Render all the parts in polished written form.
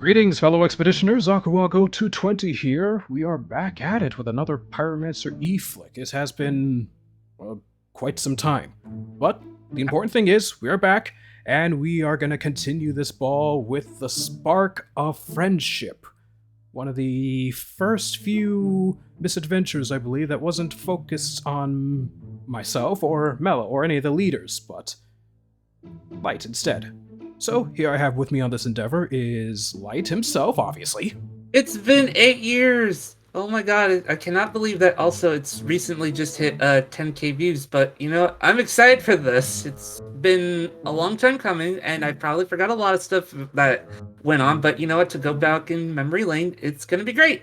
Greetings, fellow expeditioners. Akuago 220 here. We are back at it with another Pyromancer E-Flick. It has been quite some time. But the important thing is, we are back, and we are going to continue this ball with the Spark of Friendship. One of the first few misadventures, I believe, that wasn't focused on myself or Mela or any of the leaders, but Light instead. So, here I have with me on this endeavor is Light himself, obviously. It's been 8 years! Oh my god, I cannot believe that also it's recently just hit 10k views, but you know, I'm excited for this. It's been a long time coming, and I probably forgot a lot of stuff that went on, but you know what, to go back in memory lane, it's gonna be great!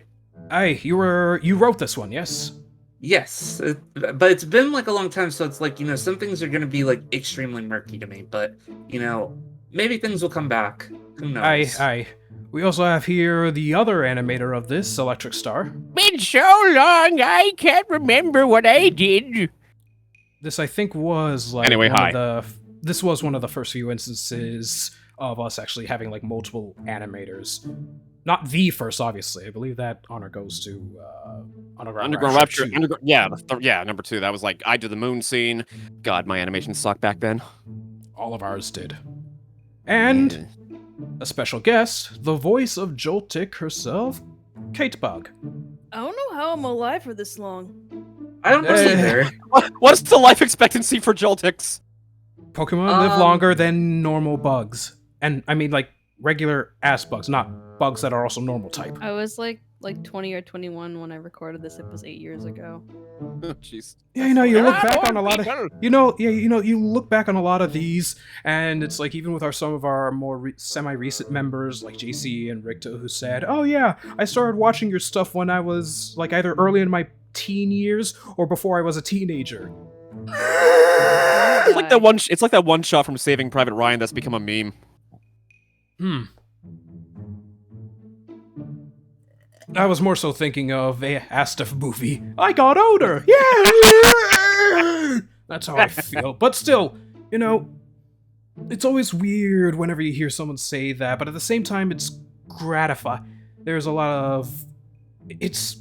Aye, you wrote this one, yes? Yes, but it's been like a long time, so it's like, you know, some things are gonna be like extremely murky to me, but you know, maybe things will come back. Who knows? Aye. We also have here the other animator of this, Electricstar. Been so long, I can't remember what I did. This, I think, was like this was one of the first few instances of us actually having like multiple animators. Not the first, obviously. I believe that honor goes to Underground Rapture. Number 2. That was like I did the moon scene. God, my animation sucked back then. All of ours did. And a special guest, the voice of Joltik herself, Caitbug. I don't know how I'm alive for this long. I don't know either. What's the life expectancy for Joltiks? Pokemon live longer than normal bugs. And I mean like regular ass bugs, not bugs that are also normal type. I was like 20 or 21 when I recorded this. It was 8 years ago. Oh, jeez. Yeah, you know, you look back on a lot of, you look back on a lot of these, and it's like even with some of our more semi-recent members like JC and Ricto, who said, "Oh yeah, I started watching your stuff when I was like either early in my teen years or before I was a teenager." It's like that one. It's like that one shot from Saving Private Ryan that's become a meme. I was more so thinking of a Astaf movie. I got older! Yeah! That's how I feel. But still, you know, it's always weird whenever you hear someone say that, but at the same time, it's gratifying. There's a lot of... It's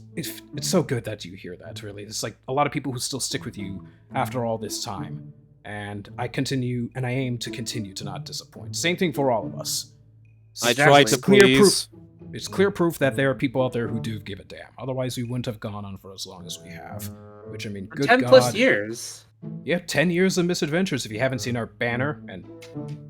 so good that you hear that, really. It's like a lot of people who still stick with you after all this time. And I aim to continue to not disappoint. Same thing for all of us. I try to please... It's clear proof that there are people out there who do give a damn. Otherwise, we wouldn't have gone on for as long as we have. Which, I mean, good 10 God. plus years. Yeah, 10 years of misadventures if you haven't seen our banner and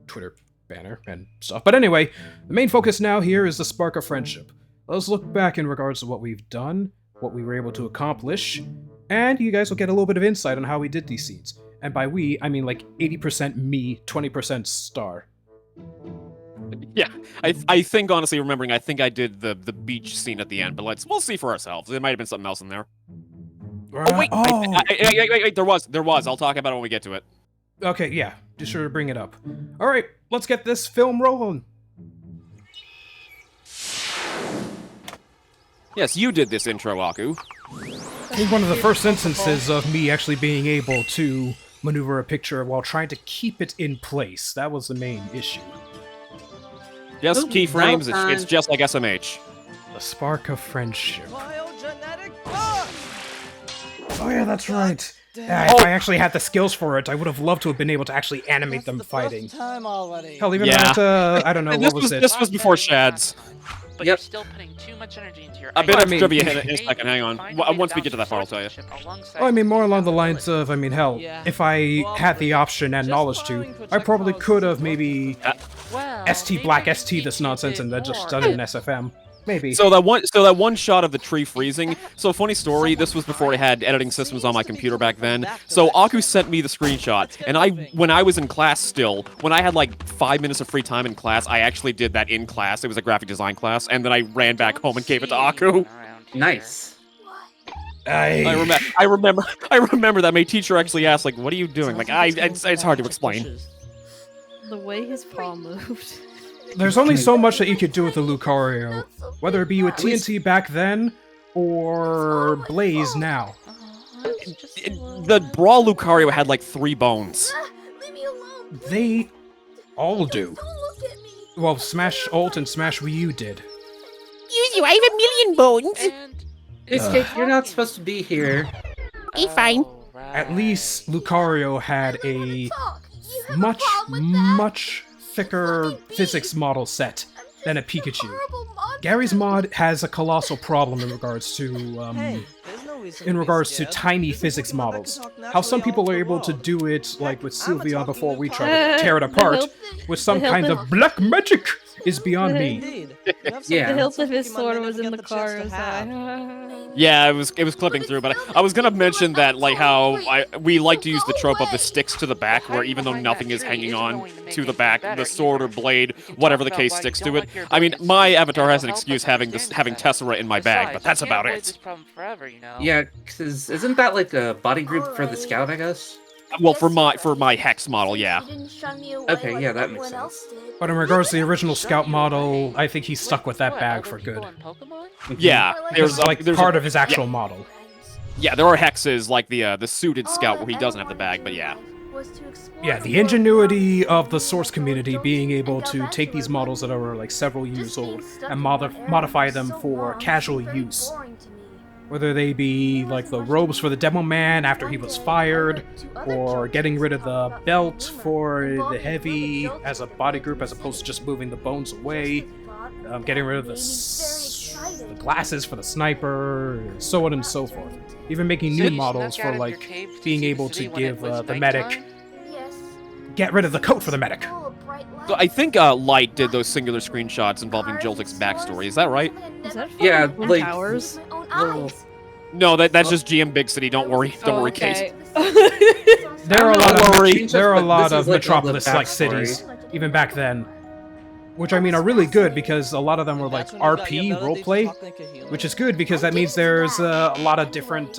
Twitter banner and stuff. But anyway, the main focus now here is the Spark of Friendship. Let's look back in regards to what we've done, what we were able to accomplish, and you guys will get a little bit of insight on how we did these scenes. And by we, I mean like 80% me, 20% Star. Yeah, I think, honestly, remembering, I think I did the beach scene at the end, but we'll see for ourselves. There might have been something else in there. Oh, wait! Wait, there was. I'll talk about it when we get to it. Okay, yeah, be sure to bring it up. Alright, let's get this film rolling. Yes, you did this intro, Aku. I think one of the first instances of me actually being able to maneuver a picture while trying to keep it in place. That was the main issue. Just keyframes, it's just like SMH. The Spark of Friendship. Oh yeah, that's right. If I actually had the skills for it, I would have loved to have been able to actually animate them fighting. Hell, even at, I don't know, what was it? This was before Shads. But you're still putting too much energy into your... A bit of trivia in a second, hang on. Once we get to that part, I'll tell you. Oh, I mean, more along the lines of, I mean, hell, if I had the option and knowledge to, I probably could have maybe ST Black ST this nonsense and then just done it in SFM. Maybe. So that one shot of the tree freezing. So funny story, this was before I had editing systems on my computer back then. So Aku sent me the screenshot, and when I was in class still, when I had like 5 minutes of free time in class, I actually did that in class. It was a graphic design class, and then I ran back home and gave it to Aku. Nice. I remember that my teacher actually asked, like, "What are you doing?" Like, it's hard to explain. The way his paw moved. There's only so much that you could do with the Lucario, whether it be with TNT back then, or Blaze now. The Brawl Lucario had like 3 bones. They all do. Well, Smash Ult and Smash Wii U did. Excuse you, I have a million bones. And Escape, you're not supposed to be here. It's fine. At least Lucario had a much thicker physics model set than a Pikachu. Gary's mod has a colossal problem in regards to tiny physics models. How some people are able to do it, like with Sylvia before we try to tear it apart, with some kind of black magic is beyond me. Yeah. The hilt of his sword was in the car. It was Yeah, it was clipping through, but I was gonna mention that, like, how we like to use the trope of the sticks to the back, where even though nothing is hanging on to the back, the sword or blade, whatever the case, sticks to it. I mean, my avatar has an excuse having Tessera in my bag, but that's about it. Yeah, because isn't that like a body group for the scout, I guess? Well, for my hex model, yeah. Okay, yeah, that makes sense. But in regards to the original Scout model, I think he's stuck with that bag for good. Yeah, There's there's part of his actual model. Yeah, there are hexes like the suited scout where he doesn't have the bag, but yeah. Yeah, the ingenuity of the Source community being able to take these models that are like several years old and modify them for casual use. Whether they be like the robes for the Demo Man after he was fired, or getting rid of the belt for the heavy as a body group as opposed to just moving the bones away, getting rid of the glasses for the sniper, so on and so forth. Even making new models for like being able to give the medic, get rid of the coat for the medic. So I think Light did those singular screenshots involving Joltik's backstory. Is that right? Is that Yeah, Twin like- Towers? No, that's just GM Big City. Don't worry, Kate. There are a lot Don't of worry, there are a but lot this is of like all the Metropolis-like backstory. cities, even back then. Which I mean are really good because a lot of them were like RP roleplay, which is good because that means there's a lot of different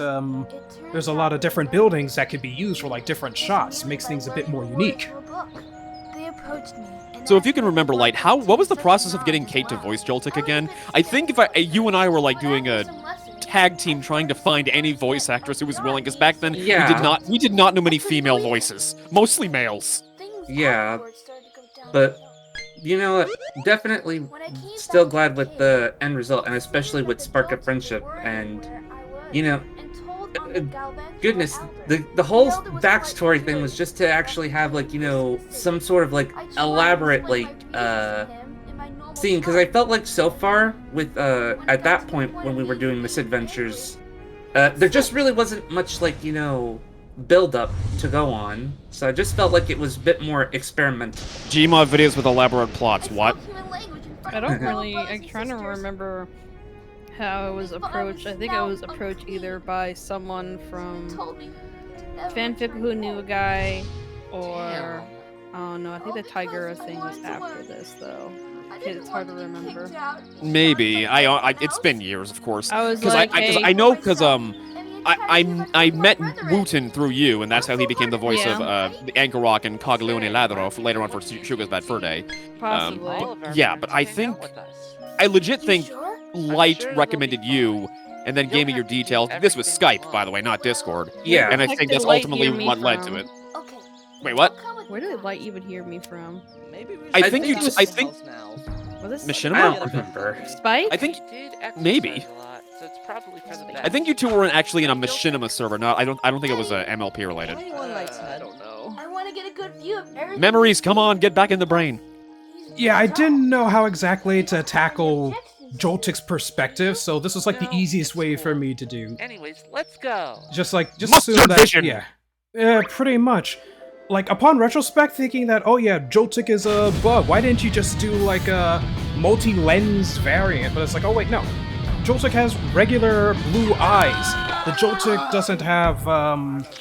buildings that could be used for like different shots. Makes things a bit more unique. So if you can remember, Light, what was the process of getting Kate to voice Joltik again? I think you and I were like doing a tag team trying to find any voice actress who was willing, because back then Yeah. we did not know many female voices, mostly males. Yeah, but you know what? Definitely still glad with the end result, and especially with Spark of Friendship. And you know, goodness, the whole backstory thing was just to actually have like some sort of like elaborate like scene, because I felt like so far with at that point when we were doing misadventures, there just really wasn't much like build up to go on, so I just felt like it was a bit more experimental. Gmod videos with elaborate plots. What? I don't really. I'm trying to remember how it was approached. I think it was approached either by someone from fanfic who knew a guy, or oh no, I think the Tiger thing was after this though. It's hard to remember. Maybe. It's been years, of course. I was Because like, I know because I met Wooten through you, and that's how he became the voice of the Anchor Rock and Coglione Ladro later on for Sugar's Bad Fur Day. Possibly. Yeah, but I think I legit think Light recommended you, and then gave me your details. This was Skype, by the way, not Discord. Yeah, And I Heck think did that's Light ultimately hear me what led to from? it. Wait, what? Where did Light even hear me from? I think you. was- I think Was this I Machinima. don't remember. Spike? I think Did exercise maybe. a lot, so it's probably for the I think you two weren't actually in a Machinima server. No, I don't think it was MLP related. I don't know. I want to get a good view of everything. Memories, come on, get back in the brain. Yeah, I didn't know how exactly to tackle Joltik's perspective, so this was like the easiest way for me to do. Anyways, let's go. Just Mustard assume that, vision. yeah, pretty much. Like upon retrospect, thinking that oh yeah, Joltik is a bug. Why didn't you just do like a multi-lens variant? But it's like oh wait, no, Joltik has regular blue eyes. The Joltik doesn't have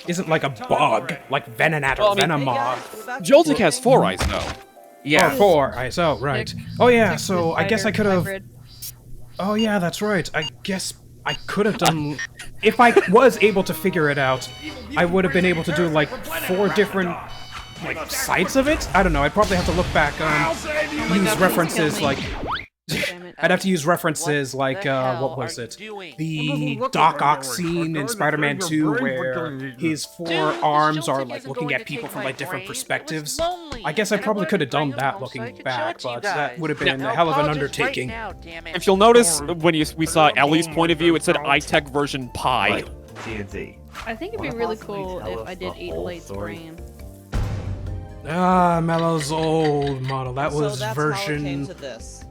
isn't like a bug like Venonat or Venomoth. Joltik has 4 eyes though. Yeah, Oh, 4 eyes. Oh right. Oh yeah. So I guess I could have. Hybrid. Oh yeah, that's right. I guess I could have done... If I was able to figure it out, I would have been able to do like 4 different like sides of it? I don't know, I'd probably have to look back use references like... Damn it. I'd have to use references like, what was it? The Doc Ock scene in Spider-Man 2 where his four arms are like looking at people from like different perspectives. I guess I probably could have done that looking back, but that would have been a hell of an undertaking. If you'll notice, when we saw Ellie's point of view, it said iTech version Pi. TNT. I think it'd be really cool if I did eat Light's brain. Ah, Mello's old model. That was So that's how it came version to this.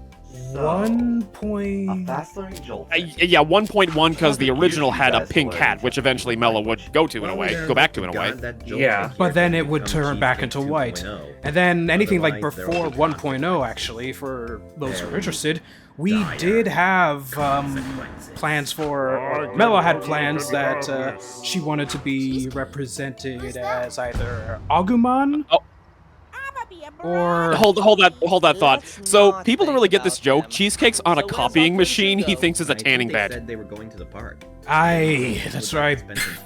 1. A fast-learning Joltik. Yeah, 1.1 because the original had a pink hat, which eventually Mello would go to in a way, go back to in a way. Yeah. But then it would turn back into white. And then anything like before 1.0, actually, for those who are interested, we did have plans for, or Mello had plans that she wanted to be represented as either Agumon or... Hold that thought. So people don't really get this joke. Cheesecake's on a copying machine. He thinks is a tanning bed. Said they were going to the park. Aye, that's right.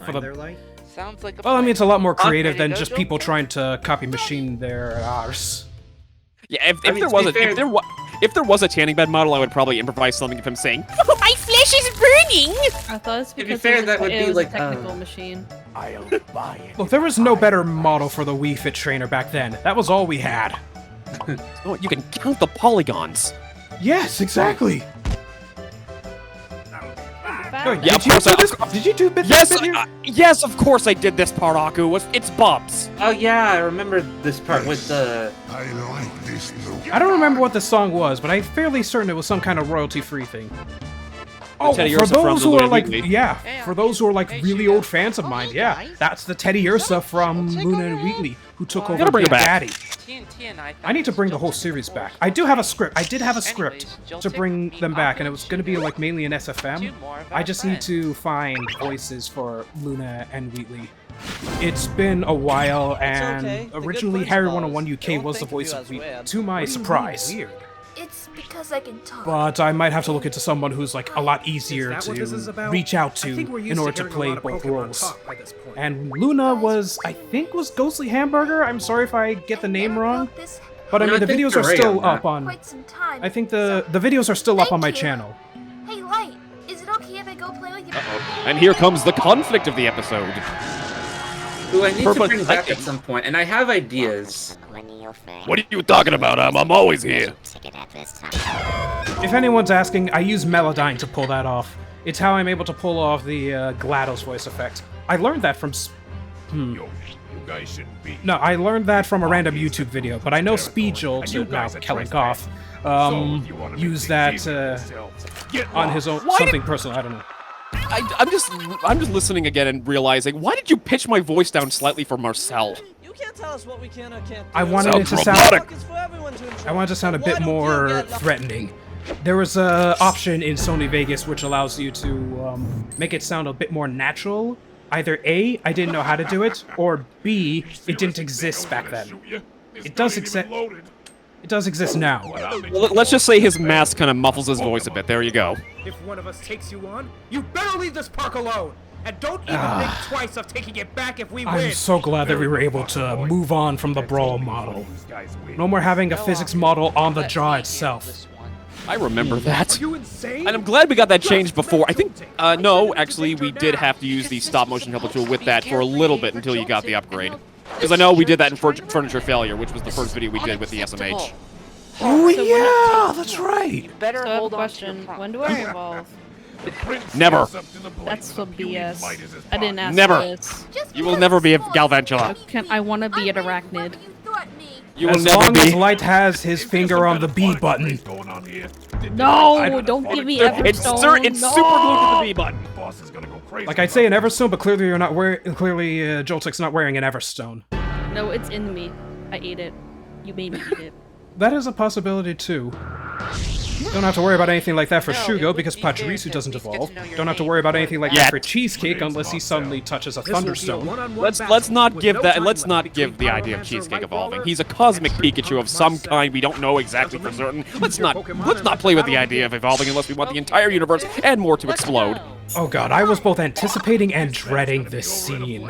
For the... Their life? Sounds like a Well, I mean, it's a lot more plan. creative Ready than to go, just Joe? people trying to copy machine their arse. Yeah, if I mean, there to was be a fair- if there was a tanning bed model, I would probably improvise something of him saying, Oh, my flesh is burning! I thought it's To be because fair, it was, that would it be was like, a technical machine. Look, there was no better model for the Wii Fit trainer back then. That was all we had. "Oh, you can count the polygons." Yes, exactly. Found Yeah, it. of course I- Did you do bits Yes, of video? yes, of course I did this part, Aku. It's Bubs. Oh yeah, I remember this part with the. I don't remember what the song was, but I'm fairly certain it was some kind of royalty-free thing. Oh, Teddy for Ursa from those the who are Luna like, Weekly. yeah, for those who are like really old fans of mine, yeah, that's the Teddy Ursa from Luna and Wheatley who took over Gotta bring Big her back. Daddy. TNT and I need to bring the whole series back. I do have a script. I did have a script to bring them back, and it was going to be like mainly an SFM. I just need to find voices for Luna and Wheatley. It's been a while, and okay. The good originally punch Harry balls. 101 UK They was won't the think voice of of you as Wheatley, weird. to my surprise. It's because I can talk. But I might have to look into someone who's like a lot easier to reach out to in order to play both roles. And Luna was, I think, was Ghostly Hamburger. I'm sorry if I get the name wrong, but I No, mean the I think videos you're are right still on that. up on. Quite some time. I think the videos are still up on my Thank you. channel. Hey, Light, is it okay if I go play with you? And here comes the conflict of the episode. Who I need to Purple- bring back at some point, and I have ideas. What are you talking about? I'm always here. If anyone's asking, I use Melodyne to pull that off. It's how I'm able to pull off the GLaDOS voice effect. I learned that from... No, I learned that from a random YouTube video, but I know Speedjolt, now Kelly Goff, used that on his own... something personal, I don't know. I'm just listening again and realizing, why did you pitch my voice down slightly for Marcel? You can't tell us what we can or can't do. I wanted it to Sounds sound... robotic. It's for everyone to enjoy. I wanted to sound a Why bit don't you more get- threatening. There was a option in Sony Vegas which allows you to make it sound a bit more natural. Either A, I didn't know how to do it, or B, it didn't exist back then. It does exist. It does exist now. Let's just say his mask kind of muffles his voice a bit. There you go. If one of us takes you on, you better leave this park alone! And don't even think twice of taking it back if we I'm win! so glad that we were able to move on from the Brawl model. No more having a physics model on the jaw itself. I remember that. Are you insane? And I'm glad we got that changed before. I think, no, actually, we did have to use the stop-motion helper tool with that for a little bit until you got the upgrade. Because I know we did that in Furniture Failure, which was the first video we did with the SMH. Oh So yeah, that's right! Better So I have a hold on to your question. prop. When do I evolve? Never. That's some BS. I didn't ask Never. for this. Just You will because never be a it's Galvantula. I want to be an I'm ready arachnid. whenever you threaten me. You will As never long as be. Light has his finger on the B button. No, don't give me Everstone. It's no. super glued to the B button. Like I'd say an Everstone, but clearly you're not wearing. Clearly, Joltik's not wearing an Everstone. No, it's in me. I ate it. You made me eat it. That is a possibility too. Don't have to worry about anything like that for No, it Shugo would because be fair to Pachirisu doesn't at least get evolve. to know your Don't have to name worry about before anything like that. that for Cheesecake unless he suddenly touches a Thunderstone. Let's not give that. Let's not give the idea of Cheesecake evolving. He's a cosmic Pikachu of some kind. We don't know exactly for certain. Let's not play with the idea of evolving unless we want the entire universe and more to explode. Oh god, I was both anticipating and dreading this scene.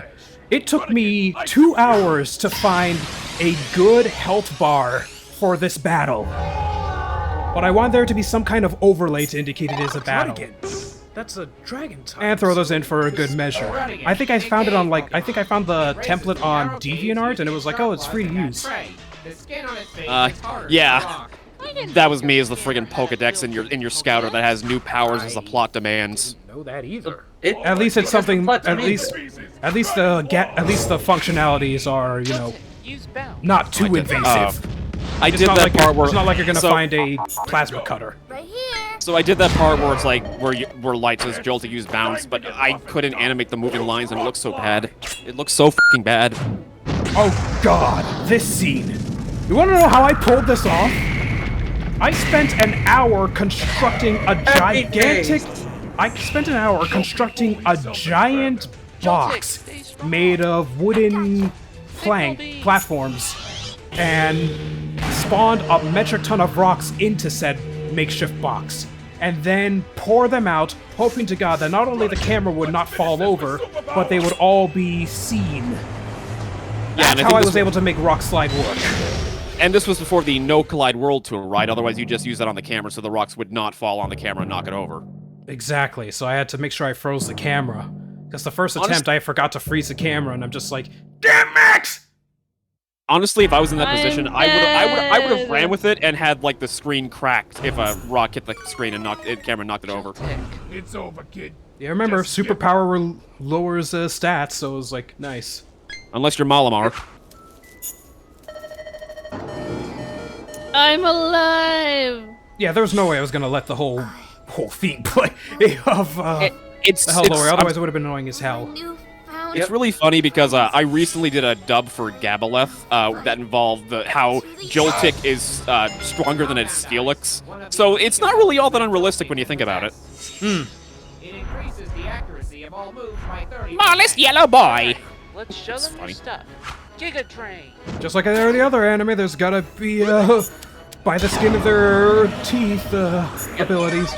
It took me 2 hours to find a good health bar for this battle. But I want there to be some kind of overlay to indicate it is a battle. Druddigan. That's a dragon type. And throw those in for a good measure. I think I found it on, like, I think I found the template on DeviantArt, and it was like, oh, it's free to use. Yeah. That was me as the friggin' Pokedex in your scouter that has new powers as the plot demands. Know that either. At least it's something. At least the functionalities are, you know, not too invasive. I It's did not that like part where it's not like you're gonna so- find a plasma cutter. Right here. So I did that part where it's like where Light says Joltik use bounce, but I couldn't animate the moving lines and it looks so bad. It looks so fucking bad. Oh God, this scene. You want to know how I pulled this off? I spent an hour constructing a gigantic. I spent an hour constructing a giant box made of wooden platforms, and spawned a metric ton of rocks into said makeshift box, and then pour them out, hoping to God that not only the camera would not fall over, but they would all be seen. Yeah, That's how I was able to make Rock Slide work. And this was before the No Collide World Tour, right? Otherwise, you just use that on the camera so the rocks would not fall on the camera and knock it over. Exactly, so I had to make sure I froze the camera. Because the first attempt, I forgot to freeze the camera, and I'm just like, damn it! Honestly, if I was in that position, I would have dead. ran with it and had like the screen cracked if a rock hit the screen and camera knocked it over. It's over, kid. Yeah, remember, superpower lowers stats, so it was like, nice. Unless you're Malamar. I'm alive! Yeah, there was no way I was gonna let the whole theme play of It's the hell lower, otherwise it would have been annoying as hell. It's really funny because I recently did a dub for Gabaleth that involved how Joltik is stronger than its Steelix. So it's not really all that unrealistic when you think about it. It increases the accuracy of all moves by 30. Smallest yellow boy. Let's show them funny. your stuff. Giga Train. Just like in every other anime, there's gotta be, by the skin of their teeth, abilities.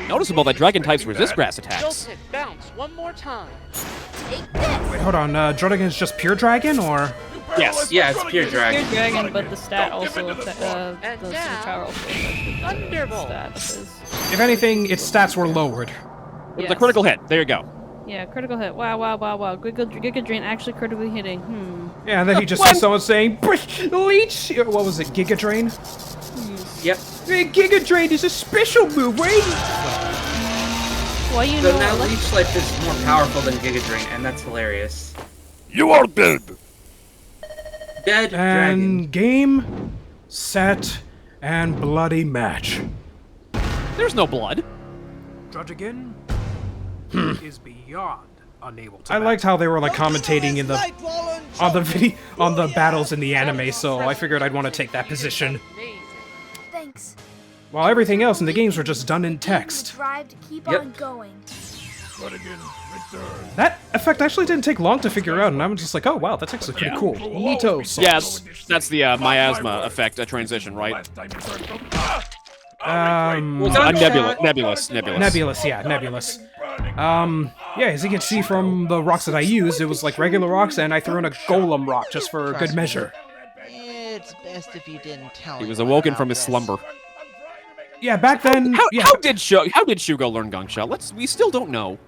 Noticeable that dragon types resist grass attacks. Joltik, bounce one more time. Take this. Wait, hold on, Druddigan is just pure dragon, or? Yes. Yeah, it's pure Pure dragon. dragon, but the stat also And the now, superpower also affects the Thunderbolt. stat of his. If anything, its stats were lowered. It was Yes. a critical hit. There you go. Yeah, critical hit. Wow, wow, wow, wow. Giga Drain actually critically hitting. Yeah, and then he just sees someone saying, Leech! What was it, Giga Drain? Yep. Hey, Giga Drain is a special move, wait! Well, you So know, now let's- Leech Life is more powerful than Giga Drain, and that's hilarious. You are dead. Dead dragon. And game, set, and bloody match. There's no blood. Druddigan is beyond unable to. I liked how they were like commentating in the on the battles in the anime, so I figured I'd want to take that position. Amazing. Thanks. While everything else in the games were just done in Give me text. drive to keep Yep. on going. That effect actually didn't take long to figure out, and I'm just like, oh wow, that's actually pretty cool. Neato sauce. Yes, that's the miasma effect, a transition, right? Nebulous. Nebulous, yeah, nebulous. Yeah, as you can see from the rocks that I used, it was like regular rocks, and I threw in a golem rock just for good measure. It's best if you didn't tell He was anyone awoken about from his this. slumber. Yeah, back then, yeah, How did Shugo learn Gong Shot? We still don't know.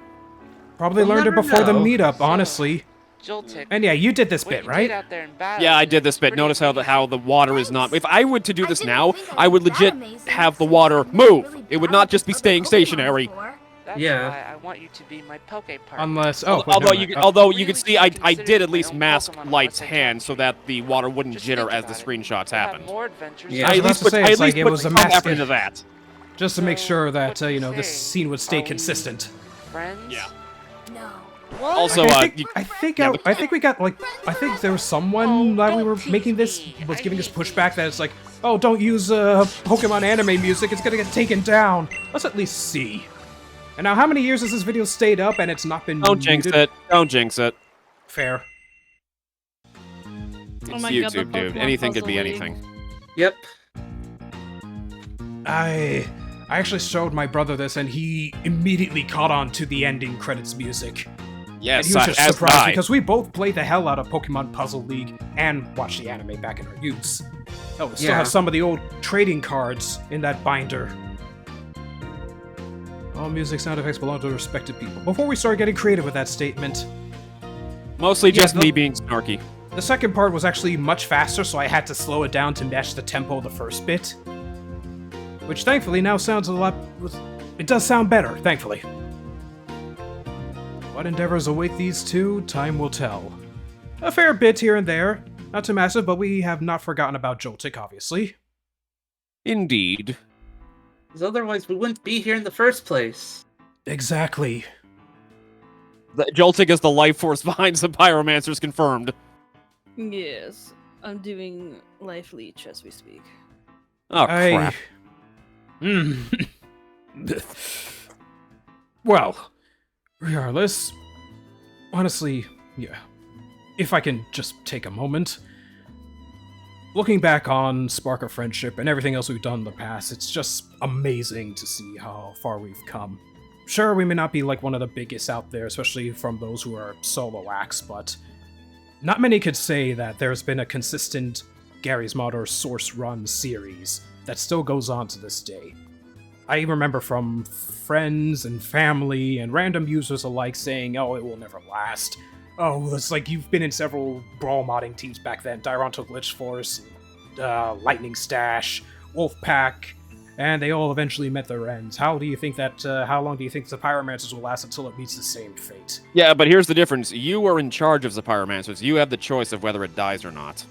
probably We'll learned it never before the know. meetup, honestly. Joltik. And yeah, you did this what bit, you right? did out there in battle Yeah, I is did this bit. pretty Notice how the water is not. If I were to do I this didn't now, think I would was that legit amazing, have the since water I've never move. really It would not battled just be other staying Pokemon stationary. before. That's Yeah. why I want you to be my Poke partner. Unless, oh, wait, Although never you mind. could, although you could Really see, I consider did at my least own mask Pokemon Light's unless I hand talk so to that the water wouldn't Just jitter think as the about it. screenshots We'll have happened. more adventures Yeah. I was I at about least to put, say, I at it's least like it put was a some mask effort into that. just to make So, sure that, what do you you know, this say? scene would stay Are we consistent. Friends? Yeah. No. Also, Like, yeah, I think we got, like, I think there was someone that we were making this, was giving us pushback that it's like, oh, don't use, Pokemon anime music, it's gonna get taken down. Let's at least see. And now, how many years has this video stayed up and it's not been don't jinx muted? it. Don't jinx it. Fair. It's Oh my God, the YouTube, dude. Pokemon Anything could be Puzzle League. anything. Yep. I actually showed my brother this, and he immediately caught on to the ending credits music. And Yes, he was just as surprised I. because we both played the hell out of Pokemon Puzzle League and watched the anime back in our youths. Oh, we still Yeah. have some of the old trading cards in that binder. All music sound effects belong to respected people. Before we start getting creative with that statement, Mostly just Yeah, me being snarky. the second part was actually much faster, so I had to slow it down to match the tempo of the first bit. Which thankfully now sounds a lot... It does sound better, thankfully. What endeavors await these two? Time will tell. A fair bit here and there. Not too massive, but we have not forgotten about Joltik, obviously. Indeed. Because otherwise we wouldn't be here in the first place. Exactly. Joltik is the life force behind some pyromancers, confirmed. Yes, I'm doing life leech as we speak. Oh, crap. Well, regardless, honestly, yeah. If I can just take a moment. Looking back on Spark of Friendship and everything else we've done in the past, it's just amazing to see how far we've come. Sure, we may not be like one of the biggest out there, especially from those who are solo acts, but not many could say that there's been a consistent Gary's Mod or Source Run series that still goes on to this day. I remember from friends and family and random users alike saying, oh, it will never last. Oh, it's like you've been in several brawl modding teams back then. Tyronto Glitch Force, Lightning Stash, Wolfpack, and they all eventually met their ends. How long do you think the Pyromancers will last until it meets the same fate? Yeah, but here's the difference. You are in charge of the pyromancers. You have the choice of whether it dies or not.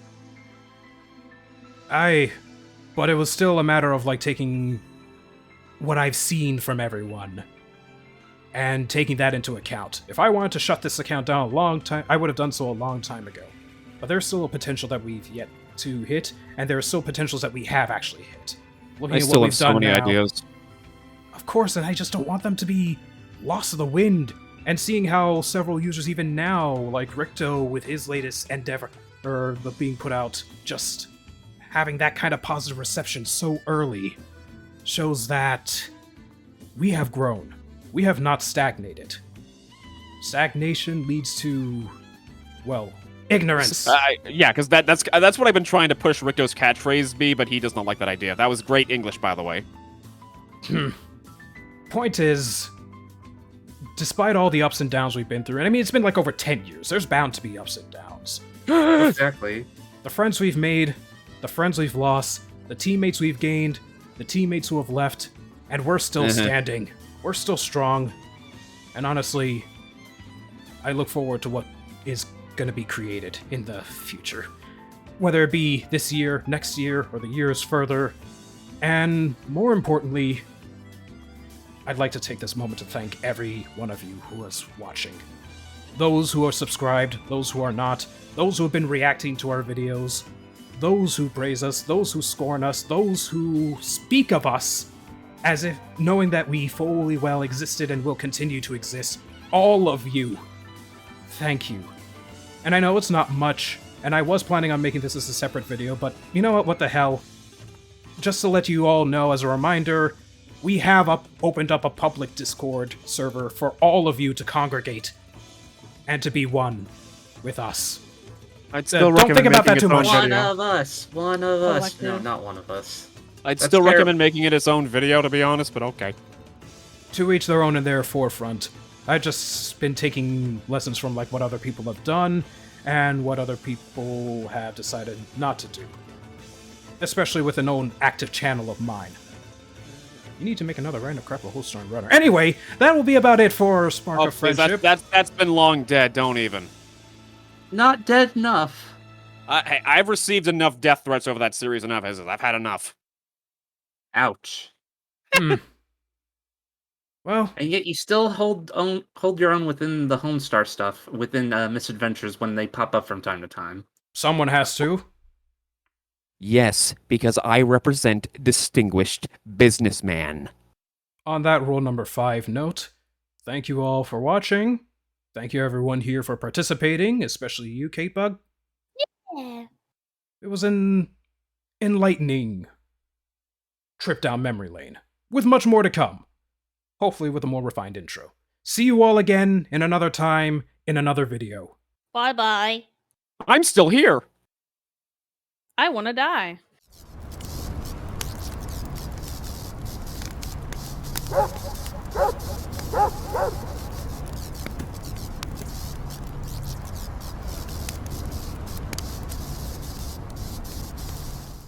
But it was still a matter of, like, taking what I've seen from everyone and taking that into account. If I wanted to shut this account down a long time, I would have done so a long time ago. But there's still a potential that we've yet to hit, and there are still potentials that we have actually hit. Looking I at still what have we've so done many now, ideas. of course, and I just don't want them to be lost to the wind. And seeing how several users even now, like Ricto with his latest endeavor, being put out, just having that kind of positive reception so early, shows that we have grown. We have not stagnated. Stagnation leads to, well, ignorance. Yeah, because that's what I've been trying to push Ricto's catchphrase be, but he does not like that idea. That was great English, by the way. Point is, despite all the ups and downs we've been through, and I mean, it's been like over 10 years, there's bound to be ups and downs. Exactly. The friends we've made, the friends we've lost, the teammates we've gained, the teammates who have left, and we're still standing. We're still strong. And honestly, I look forward to what is going to be created in the future. Whether it be this year, next year, or the years further. And more importantly, I'd like to take this moment to thank every one of you who is watching. Those who are subscribed, those who are not, those who have been reacting to our videos, those who praise us, those who scorn us, those who speak of us as if knowing that we fully well existed and will continue to exist. All of you. Thank you. And I know it's not much, and I was planning on making this as a separate video, but you know what the hell? Just to let you all know as a reminder, we have opened up a public Discord server for all of you to congregate and to be one with us. I'd still don't think about that too much. One of us. One of us. like No, that. not one of us. I'd That's still fair. recommend making it its own video, to be honest, but okay. To each their own in their forefront. I've just been taking lessons from like what other people have done and what other people have decided not to do. Especially with an own active channel of mine. You need to make another random crap a whole storm runner. Anyway, that will be about it for Spark Oh, of please, Friendship. that's been long dead, don't even. Not dead enough. Hey, I've received enough death threats over that series enough. I've had enough. Ouch. Well, And yet you still hold your own within the Homestar stuff, within Misadventures when they pop up from time to time. someone has to. Yes, because I represent distinguished businessman. On that rule number 5 note, thank you all for watching. Thank you everyone here for participating, especially you, Caitbug. Yeah. It was an enlightening trip down memory lane, with much more to come. Hopefully with a more refined intro. See you all again in another time, in another video. Bye bye. I'm still here. I want to die.